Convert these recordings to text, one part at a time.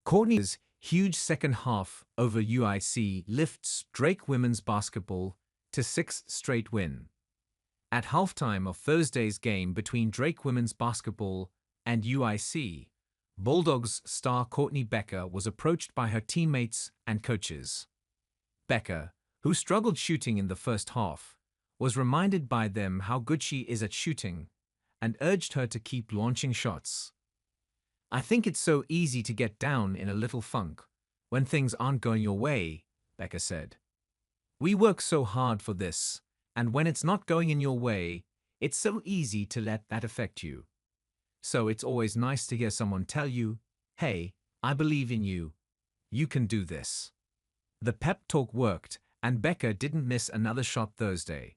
Courtney's huge second half over UIC lifts Drake women's basketball to sixth straight win. At halftime of Thursday's game between Drake women's basketball and UIC, Bulldogs star Courtney Becker was approached by her teammates and coaches. Becker, who struggled shooting in the first half, was reminded by them how good she is at shooting and urged her to keep launching shots. "I think it's so easy to get down in a little funk when things aren't going your way," Becker said. "We work so hard for this, and when it's not going in your way, it's so easy to let that affect you. So it's always nice to hear someone tell you, 'Hey, I believe in you. You can do this.'" The pep talk worked, and Becker didn't miss another shot Thursday.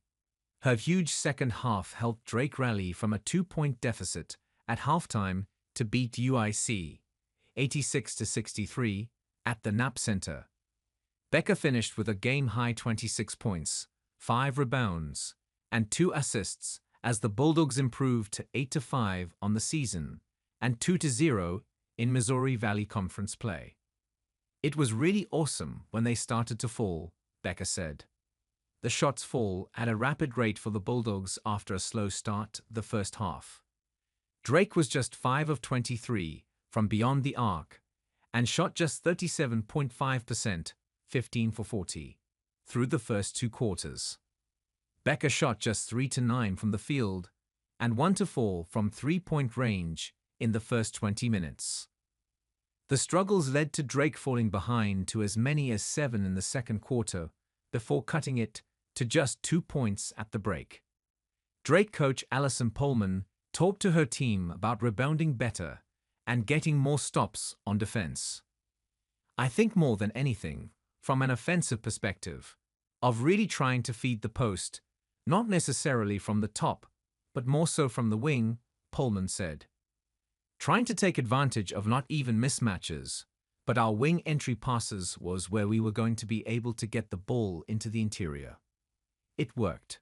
Her huge second half helped Drake rally from a 2-point deficit at halftime to beat UIC 86-63 at the Knapp Center. Becker finished with a game-high 26 points, 5 rebounds, and 2 assists as the Bulldogs improved to 8-5 on the season and 2-0 in Missouri Valley Conference play. "It was really awesome when they started to fall," Becker said. "The shots fall at a rapid rate for the Bulldogs after a slow start the first half." Drake was just 5 of 23 from beyond the arc and shot just 37.5%, 15 for 40, through the first 2 quarters. Becker shot just 3-9 from the field and 1-4 from 3-point range in the first 20 minutes. The struggles led to Drake falling behind to as many as 7 in the second quarter before cutting it to just 2 points at the break. Drake coach Allison Pullman talked to her team about rebounding better and getting more stops on defense. "I think more than anything, from an offensive perspective, of really trying to feed the post, not necessarily from the top, but more so from the wing," Pullman said. "Trying to take advantage of not even mismatches, but our wing entry passes was where we were going to be able to get the ball into the interior. It worked."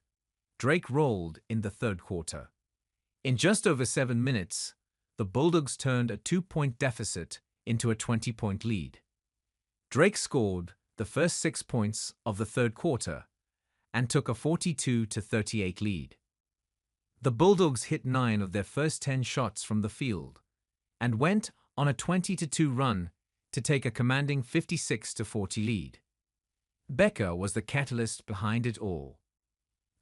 Drake rolled in the third quarter. In just over 7 minutes, the Bulldogs turned a 2-point deficit into a 20-point lead. Drake scored the first 6 points of the third quarter and took a 42-38 lead. The Bulldogs hit 9 of their first 10 shots from the field and went on a 20-2 run to take a commanding 56-40 lead. Becker was the catalyst behind it all.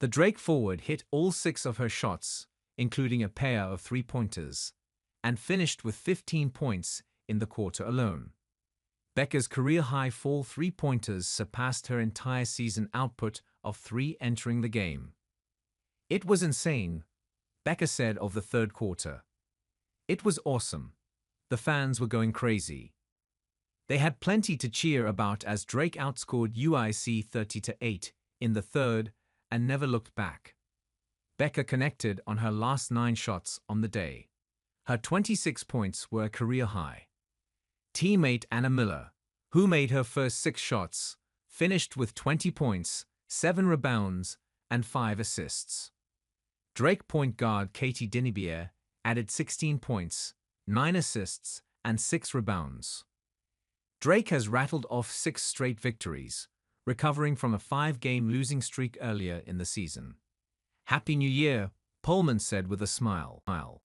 The Drake forward hit all 6 of her shots, including a pair of 3-pointers, and finished with 15 points in the quarter alone. Becker's career-high 4 3-pointers surpassed her entire season output of 3 entering the game. "It was insane," Becker said of the third quarter. "It was awesome. The fans were going crazy. They had plenty to cheer about as Drake outscored UIC 30-8 in the third and never looked back." Becker connected on her last 9 shots on the day. Her 26 points were a career high. Teammate Anna Miller, who made her first 6 shots, finished with 20 points, 7 rebounds, and 5 assists. Drake point guard Katie Dinibier added 16 points, 9 assists, and 6 rebounds. Drake has rattled off 6 straight victories, recovering from a 5-game losing streak earlier in the season. "Happy New Year," Pullman said with a smile.